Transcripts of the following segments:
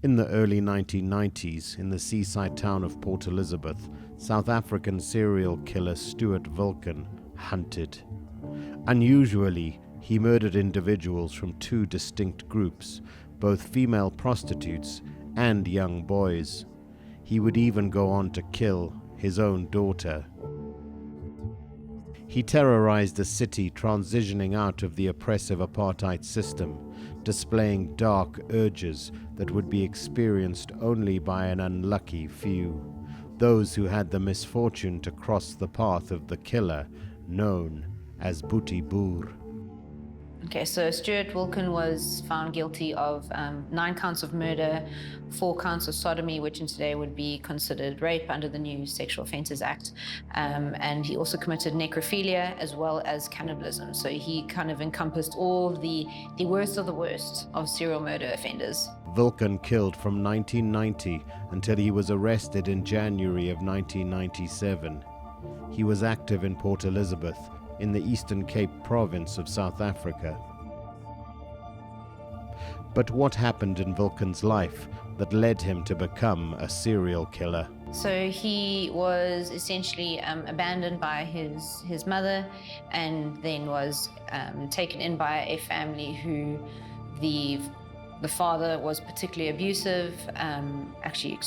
In the early 1990s, in the seaside town of Port Elizabeth, South African serial killer Stuart Vulcan hunted. Unusually, he murdered individuals from two distinct groups, both female prostitutes and young boys. He would even go on to kill his own daughter. He terrorized the city, transitioning out of the oppressive apartheid system, displaying dark urges that would be experienced only by an unlucky few, those who had the misfortune to cross the path of the killer, known as Boetie Boer. Okay, so Stuart Vulcan was found guilty of 9 counts of murder, 4 counts of sodomy, which in today would be considered rape under the new Sexual Offences Act. And he also committed necrophilia as well as cannibalism. So he kind of encompassed all the worst of the worst of serial murder offenders. Vulcan killed from 1990 until he was arrested in January of 1997. He was active in Port Elizabeth, in the Eastern Cape province of South Africa. But what happened in Vulcan's life that led him to become a serial killer? So he was essentially abandoned by his mother, and then was taken in by a family who the father was particularly abusive. Actually,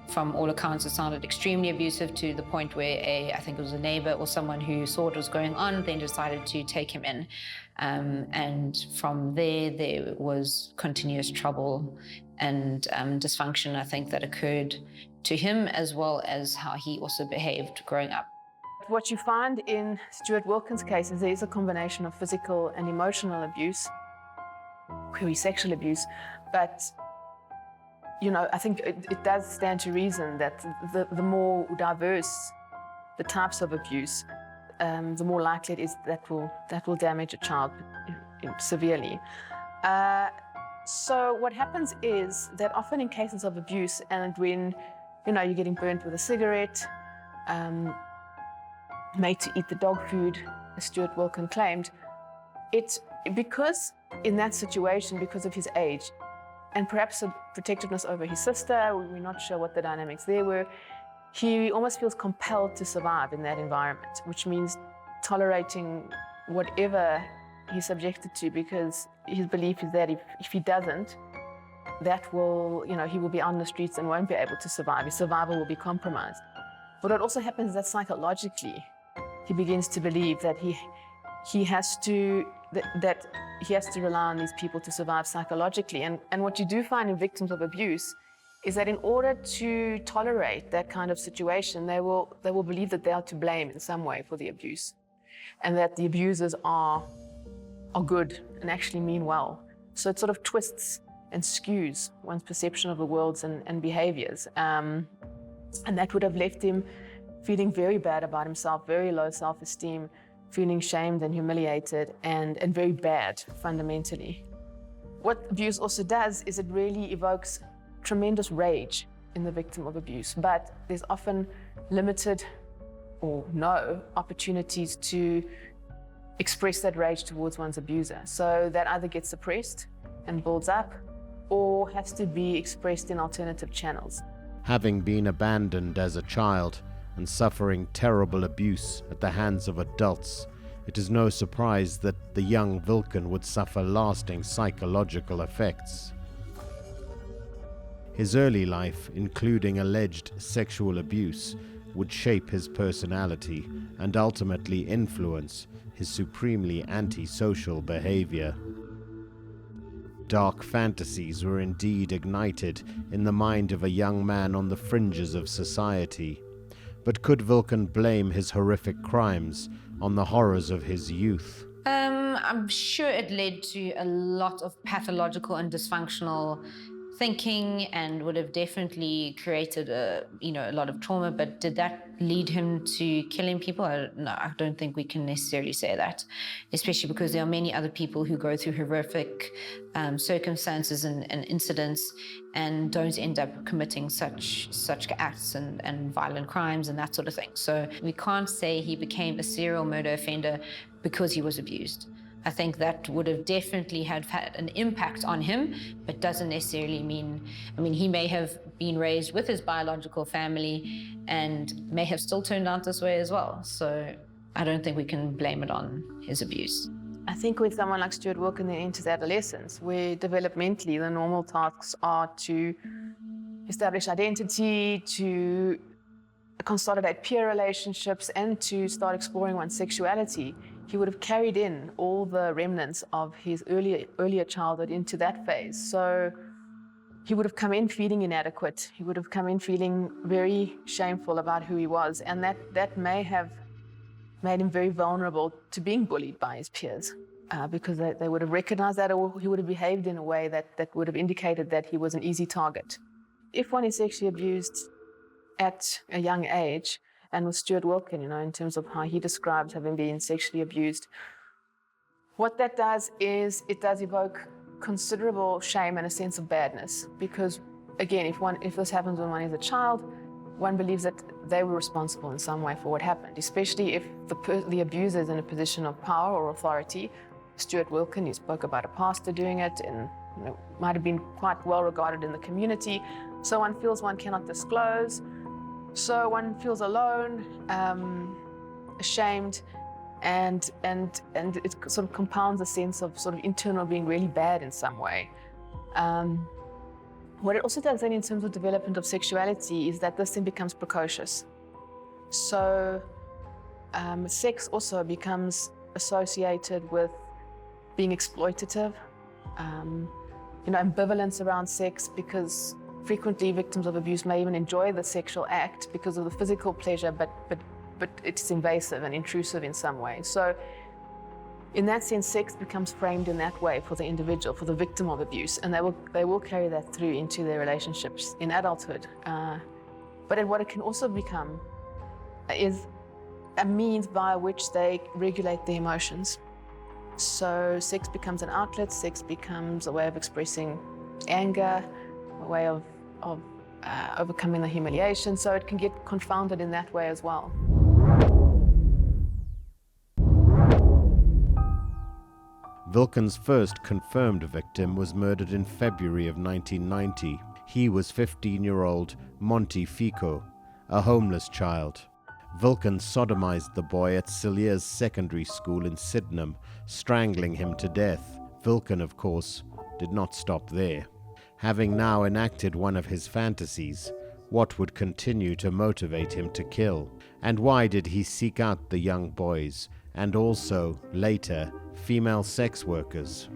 from all accounts, it sounded extremely abusive, to the point where I think it was a neighbor or someone who saw what was going on, then decided to take him in. And from there was continuous trouble and dysfunction, I think, that occurred to him, as well as how he also behaved growing up. What you find in Stuart Vulcan's case is there is a combination of physical and emotional abuse, query sexual abuse, but I think it does stand to reason that the more diverse the types of abuse, the more likely it is that will damage a child severely. So what happens is that often in cases of abuse, and when you're getting burnt with a cigarette, made to eat the dog food, as Stuart Vulcan claimed, it's because in that situation, because of his age, and perhaps a protectiveness over his sister, we're not sure what the dynamics there were, he almost feels compelled to survive in that environment, which means tolerating whatever he's subjected to, because his belief is that if he doesn't, that will, he will be on the streets and won't be able to survive. His survival will be compromised. But what also happens is that psychologically, he begins to believe that he has to rely on these people to survive psychologically. And what you do find in victims of abuse is that in order to tolerate that kind of situation, they will believe that they are to blame in some way for the abuse, and that the abusers are good and actually mean well. So it sort of twists and skews one's perception of the worlds and behaviors. And that would have left him feeling very bad about himself, very low self-esteem, feeling shamed and humiliated, and very bad fundamentally. What abuse also does is it really evokes tremendous rage in the victim of abuse, but there's often limited or no opportunities to express that rage towards one's abuser. So that either gets suppressed and builds up, or has to be expressed in alternative channels. Having been abandoned as a child and suffering terrible abuse at the hands of adults, it is no surprise that the young Vulcan would suffer lasting psychological effects. His early life, including alleged sexual abuse, would shape his personality and ultimately influence his supremely antisocial behavior. Dark fantasies were indeed ignited in the mind of a young man on the fringes of society. But could Vulcan blame his horrific crimes on the horrors of his youth? I'm sure it led to a lot of pathological and dysfunctional thinking, and would have definitely created a lot of trauma. But did that lead him to killing people? No, I don't think we can necessarily say that, especially because there are many other people who go through horrific circumstances and incidents and don't end up committing such acts and violent crimes and that sort of thing. So we can't say he became a serial murder offender because he was abused. I think that would have definitely had an impact on him, but doesn't necessarily mean, he may have been raised with his biological family and may have still turned out this way as well. So I don't think we can blame it on his abuse. I think when someone like Stuart Wilkin then enters adolescence, where developmentally the normal tasks are to establish identity, to consolidate peer relationships, and to start exploring one's sexuality, he would have carried in all the remnants of his earlier childhood into that phase. So he would have come in feeling inadequate. He would have come in feeling very shameful about who he was, and that may have made him very vulnerable to being bullied by his peers, because they would have recognized that, or he would have behaved in a way that would have indicated that he was an easy target. If one is sexually abused at a young age, and with Stuart Wilkin, in terms of how he describes having been sexually abused, what that does is it does evoke considerable shame and a sense of badness. Because again, if this happens when one is a child, one believes that they were responsible in some way for what happened, especially if the abuser is in a position of power or authority. Stuart Wilkin, you spoke about a pastor doing it, and might have been quite well regarded in the community. So one feels one cannot disclose. So one feels alone, ashamed, and it sort of compounds a sense of sort of internal being really bad in some way. What it also does then in terms of development of sexuality is that this then becomes precocious. So sex also becomes associated with being exploitative, ambivalence around sex, because frequently victims of abuse may even enjoy the sexual act because of the physical pleasure, but it's invasive and intrusive in some way. So in that sense, sex becomes framed in that way for the individual, for the victim of abuse, and they will carry that through into their relationships in adulthood. But what it can also become is a means by which they regulate their emotions. So sex becomes an outlet, sex becomes a way of expressing anger, a way of overcoming the humiliation, so it can get confounded in that way as well. Wilkin's first confirmed victim was murdered in February of 1990. He was 15-year-old Monty Fico, a homeless child. Wilkin sodomized the boy at Cilliers Secondary School in Sydenham, strangling him to death. Wilkin, of course, did not stop there. Having now enacted one of his fantasies, what would continue to motivate him to kill? And why did he seek out the young boys, and also, later, female sex workers?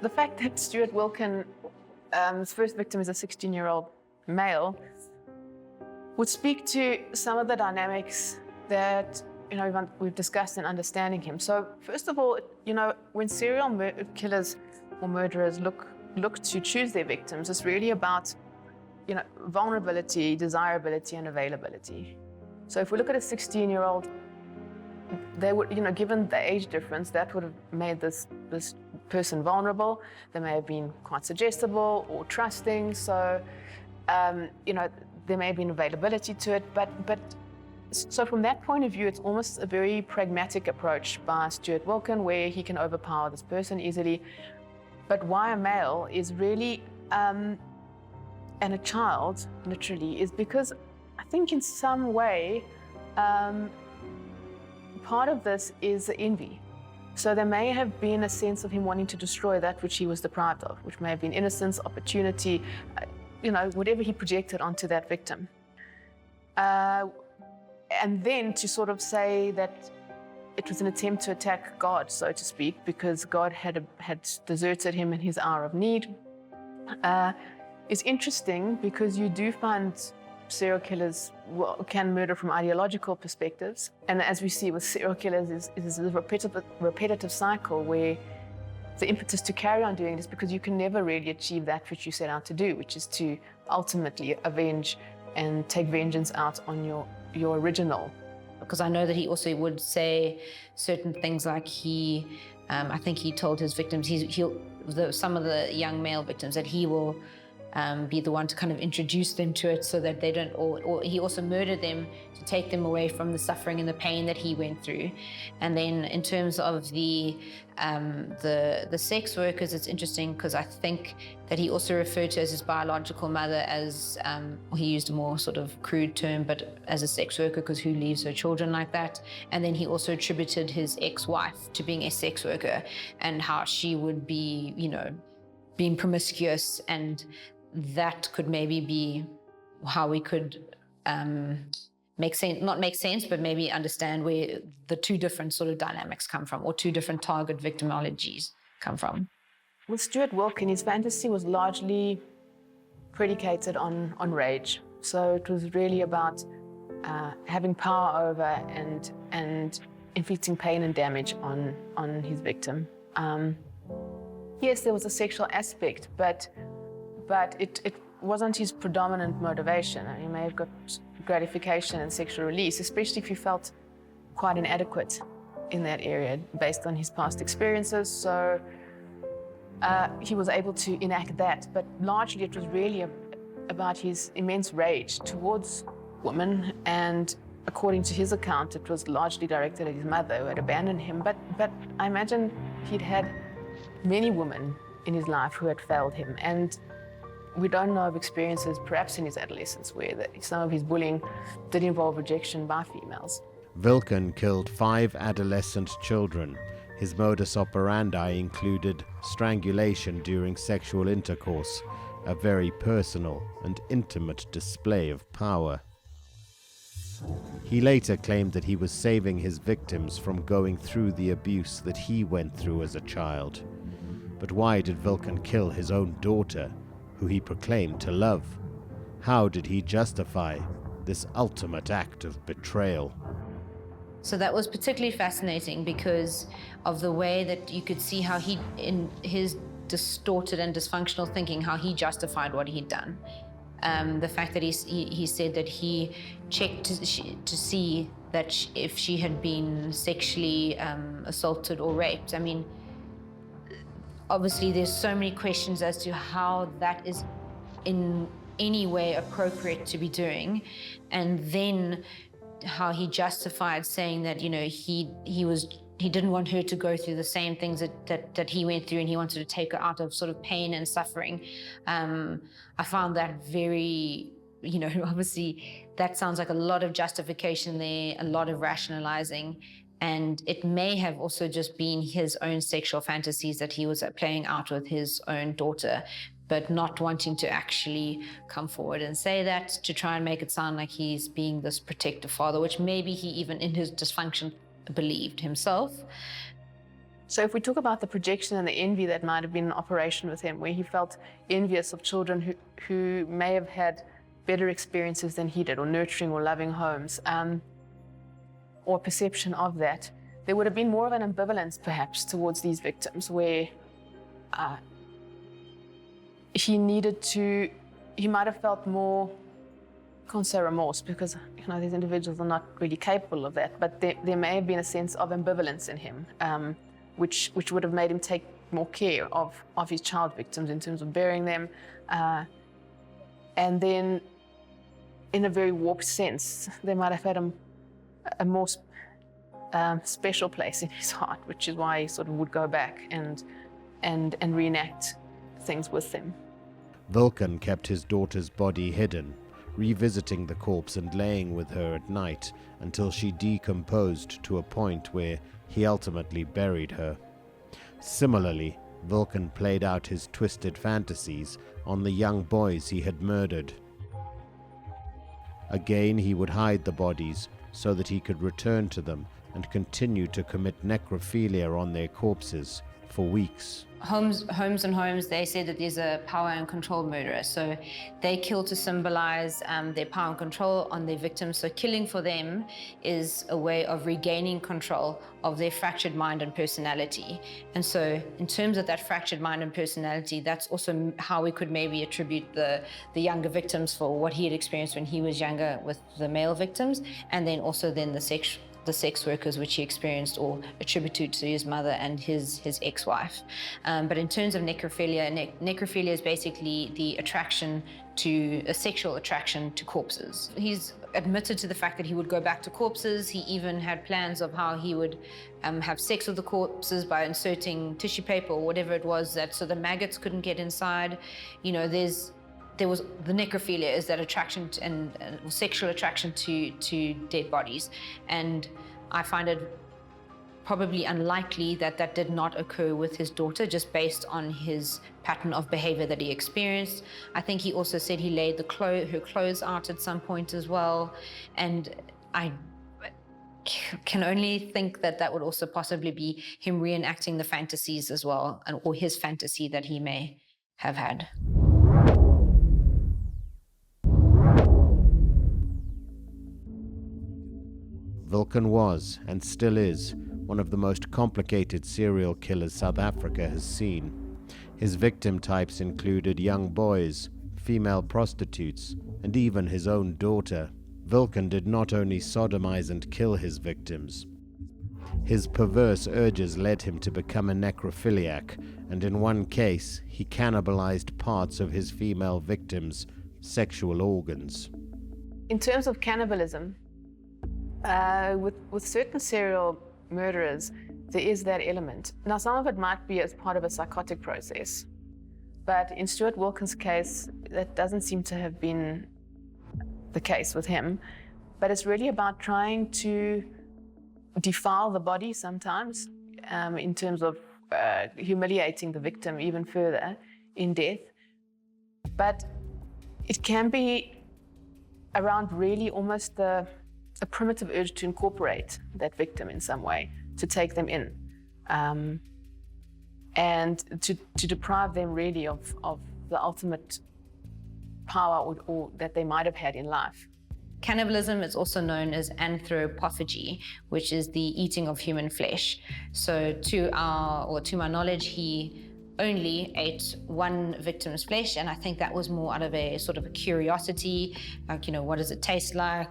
The fact that Stuart Wilkin's first victim is a 16-year-old male would speak to some of the dynamics that we've discussed in understanding him. So first of all, when serial killers or murderers look to choose their victims, it's really about vulnerability, desirability, and availability. So if we look at a 16-year-old, they would, given the age difference, that would have made this person vulnerable. They may have been quite suggestible or trusting. So there may have been availability to it, but so from that point of view, it's almost a very pragmatic approach by Stuart Wilkin, where he can overpower this person easily. But why a male is really, and a child, literally, is because I think in some way, part of this is envy. So there may have been a sense of him wanting to destroy that which he was deprived of, which may have been innocence, opportunity, whatever he projected onto that victim. And then to sort of say that it was an attempt to attack God, so to speak, because God had deserted him in his hour of need, is interesting, because you do find serial killers can murder from ideological perspectives. And as we see with serial killers is a repetitive cycle where the impetus to carry on doing this, because you can never really achieve that which you set out to do, which is to ultimately avenge and take vengeance out on your original. Because I know that he also would say certain things like I think he told his victims, some of the young male victims, that he will be the one to kind of introduce them to it so that they don't, or he also murdered them to take them away from the suffering and the pain that he went through. And then in terms of the sex workers, it's interesting because I think that he also referred to as his biological mother as, he used a more sort of crude term, but as a sex worker because who leaves her children like that? And then he also attributed his ex-wife to being a sex worker and how she would be, being promiscuous, and that could maybe be how we could not make sense, but maybe understand where the two different sort of dynamics come from, or two different target victimologies come from. With Stuart Wilkin, his fantasy was largely predicated on rage. So it was really about having power over and inflicting pain and damage on his victim. Yes, there was a sexual aspect, but it wasn't his predominant motivation. He may have got gratification and sexual release, especially if he felt quite inadequate in that area based on his past experiences. So he was able to enact that, but largely it was really about his immense rage towards women, and according to his account, it was largely directed at his mother who had abandoned him. But I imagine he'd had many women in his life who had failed him, and we don't know of experiences, perhaps in his adolescence, where some of his bullying did involve rejection by females. Wilkin killed 5 adolescent children. His modus operandi included strangulation during sexual intercourse, a very personal and intimate display of power. He later claimed that he was saving his victims from going through the abuse that he went through as a child. But why did Wilkin kill his own daughter, who he proclaimed to love? How did he justify this ultimate act of betrayal? So that was particularly fascinating because of the way that you could see how he, in his distorted and dysfunctional thinking, how he justified what he'd done. The fact that he said that he checked to see that if she had been sexually assaulted or raped. I mean, obviously there's so many questions as to how that is in any way appropriate to be doing, and then how he justified saying that he didn't want her to go through the same things that he went through, and he wanted to take her out of sort of pain and suffering. I found that very, obviously that sounds like a lot of justification there, a lot of rationalizing, and it may have also just been his own sexual fantasies that he was playing out with his own daughter, but not wanting to actually come forward and say that, to try and make it sound like he's being this protective father, which maybe he even in his dysfunction believed himself. So if we talk about the projection and the envy that might have been in operation with him, where he felt envious of children who may have had better experiences than he did, or nurturing or loving homes, or perception of that, there would have been more of an ambivalence perhaps towards these victims, where he might have felt more, I can't say remorse, because these individuals are not really capable of that, but there may have been a sense of ambivalence in him, which would have made him take more care of his child victims in terms of burying them, and then in a very warped sense, they might have had a more special place in his heart, which is why he sort of would go back and reenact things with them. Wilkin kept his daughter's body hidden, revisiting the corpse and laying with her at night until she decomposed to a point where he ultimately buried her. Similarly, Wilkin played out his twisted fantasies on the young boys he had murdered. Again, he would hide the bodies so that he could return to them and continue to commit necrophilia on their corpses for weeks. Holmes and Holmes, they said that there's a power and control murderer. So they kill to symbolize their power and control on their victims. So killing for them is a way of regaining control of their fractured mind and personality. And so in terms of that fractured mind and personality, that's also how we could maybe attribute the younger victims for what he had experienced when he was younger with the male victims, and then also then the the sex workers which he experienced or attributed to his mother and his ex-wife. But in terms of necrophilia, necrophilia is basically the a sexual attraction to corpses. He's admitted to the fact that he would go back to corpses. He even had plans of how he would have sex with the corpses by inserting tissue paper or whatever it was, so the maggots couldn't get inside. There was the necrophilia is that attraction and sexual attraction to dead bodies, and I find it probably unlikely that did not occur with his daughter, just based on his pattern of behavior that he experienced. I think he also said he laid her clothes out at some point as well, and I can only think that would also possibly be him reenacting the fantasies as well, or his fantasy that he may have had. Wilken was, and still is, one of the most complicated serial killers South Africa has seen. His victim types included young boys, female prostitutes, and even his own daughter. Wilken did not only sodomize and kill his victims. His perverse urges led him to become a necrophiliac, and in one case, he cannibalized parts of his female victims' sexual organs. In terms of cannibalism, with certain serial murderers, there is that element. Now, some of it might be as part of a psychotic process, but in Stuart Wilken's case, that doesn't seem to have been the case with him. But it's really about trying to defile the body sometimes, in terms of humiliating the victim even further in death. But it can be around really almost a primitive urge to incorporate that victim in some way, to take them in, and to deprive them really of the ultimate power or that they might have had in life. Cannibalism is also known as anthropophagy, which is the eating of human flesh. So to my knowledge, he only ate one victim's flesh, and I think that was more out of a sort of a curiosity, like, what does it taste like?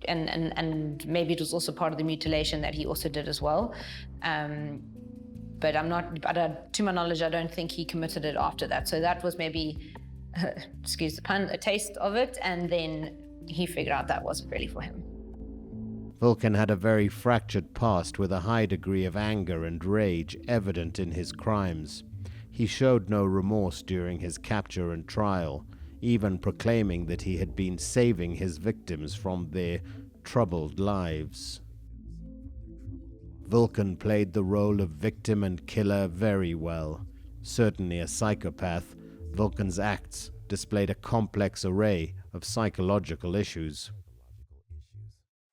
And maybe it was also part of the mutilation that he also did as well. But to my knowledge, I don't think he committed it after that. So that was maybe, excuse the pun, a taste of it, and then he figured out that wasn't really for him. Wilken had a very fractured past with a high degree of anger and rage evident in his crimes. He showed no remorse during his capture and trial, even proclaiming that he had been saving his victims from their troubled lives. Wilken played the role of victim and killer very well. Certainly a psychopath, Wilken's acts displayed a complex array of psychological issues.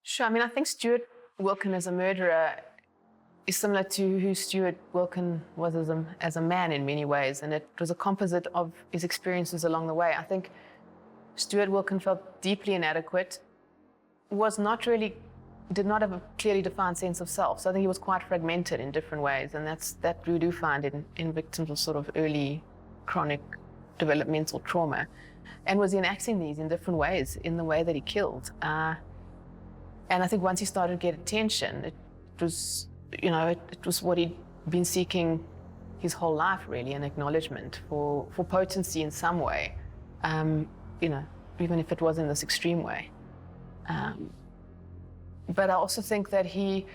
Sure, I think Stuart Wilken as a murderer is similar to who Stuart Wilken was as a man in many ways, and it was a composite of his experiences along the way. I think Stuart Wilken felt deeply inadequate, did not have a clearly defined sense of self. So I think he was quite fragmented in different ways, and that we do find in victims of sort of early chronic developmental trauma, and was enacting these in different ways in the way that he killed. And I think once he started to get attention, it was what he'd been seeking his whole life, really, an acknowledgement for potency in some way, even if it was in this extreme way. But I also think that he,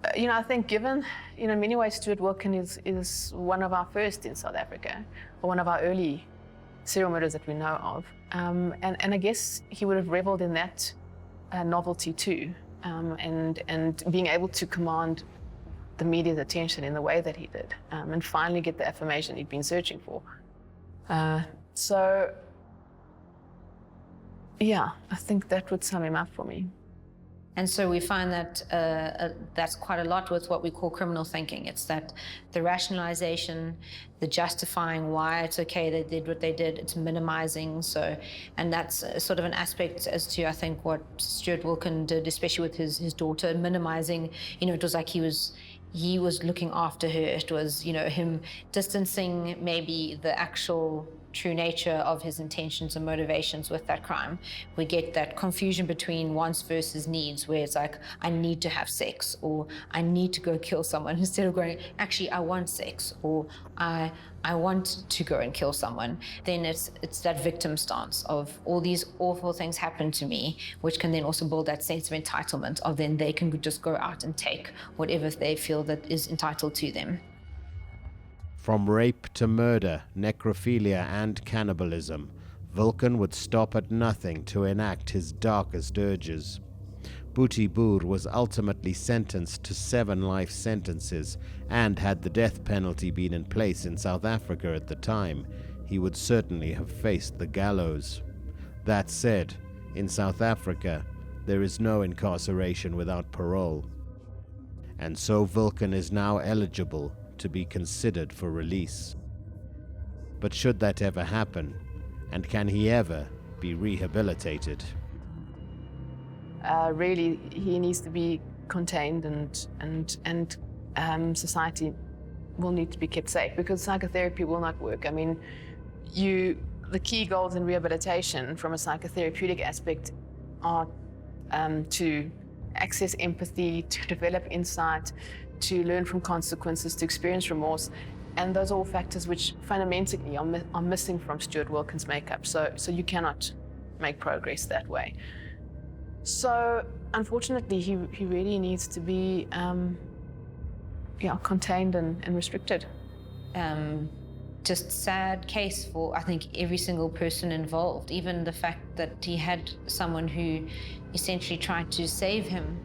I think given, in many ways, Stuart Wilken is one of our first in South Africa, or one of our early serial murderers that we know of. And I guess he would have reveled in that novelty too, and being able to command the media's attention in the way that he did, and finally get the affirmation he'd been searching for. So, yeah, I think that would sum him up for me. And so we find that that's quite a lot with what we call criminal thinking. It's that the rationalization, the justifying why it's okay they did what they did, it's minimizing. And that's sort of an aspect as to, I think, what Stuart Wilken did, especially with his daughter, minimizing. It was like he was looking after her. It was, him distancing maybe the actual true nature of his intentions and motivations with that crime. We get that confusion between wants versus needs, where it's like, I need to have sex, or I need to go kill someone, instead of going, actually, I want sex, or I want to go and kill someone. Then it's that victim stance of all these awful things happen to me, which can then also build that sense of entitlement of then they can just go out and take whatever they feel that is entitled to them. From rape to murder, necrophilia and cannibalism, Vulcan would stop at nothing to enact his darkest urges. Boetie Boer was ultimately sentenced to 7 life sentences, and had the death penalty been in place in South Africa at the time, he would certainly have faced the gallows. That said, in South Africa, there is no incarceration without parole. And so Vulcan is now eligible to be considered for release. But should that ever happen, and can he ever be rehabilitated? Really, he needs to be contained, and society will need to be kept safe, because psychotherapy will not work. I mean, the key goals in rehabilitation from a psychotherapeutic aspect are to access empathy, to develop insight, to learn from consequences, to experience remorse. And those are all factors which fundamentally are missing from Stuart Wilkins' makeup. So you cannot make progress that way. So unfortunately, he really needs to be contained and restricted. Just sad case for, I think, every single person involved. Even the fact that he had someone who essentially tried to save him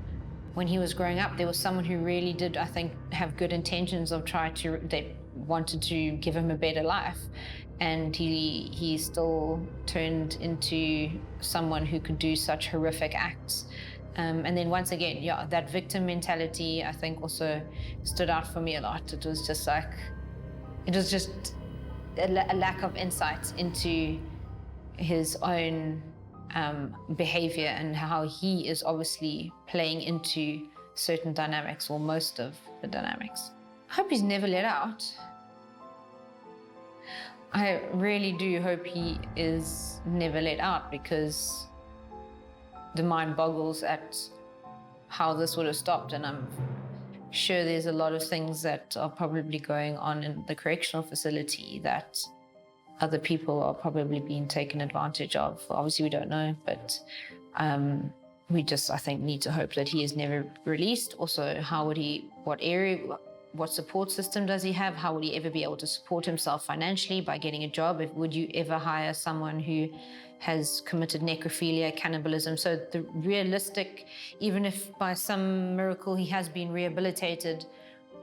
when he was growing up. There was someone who really did, I think, have good intentions of they wanted to give him a better life. And he still turned into someone who could do such horrific acts. And then once again, that victim mentality, I think, also stood out for me a lot. It was just a lack of insight into his own behavior and how he is obviously playing into certain dynamics, or most of the dynamics. I hope he's never let out. I really do hope he is never let out, because the mind boggles at how this would have stopped, and I'm sure there's a lot of things that are probably going on in the correctional facility that other people are probably being taken advantage of. Obviously, we don't know, but we just, I think, need to hope that he is never released. Also, what support system does he have? How would he ever be able to support himself financially by getting a job? Would you ever hire someone who has committed necrophilia, cannibalism? So the realistic, even if by some miracle he has been rehabilitated,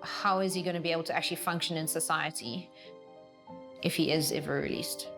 how is he going to be able to actually function in society if he is ever released?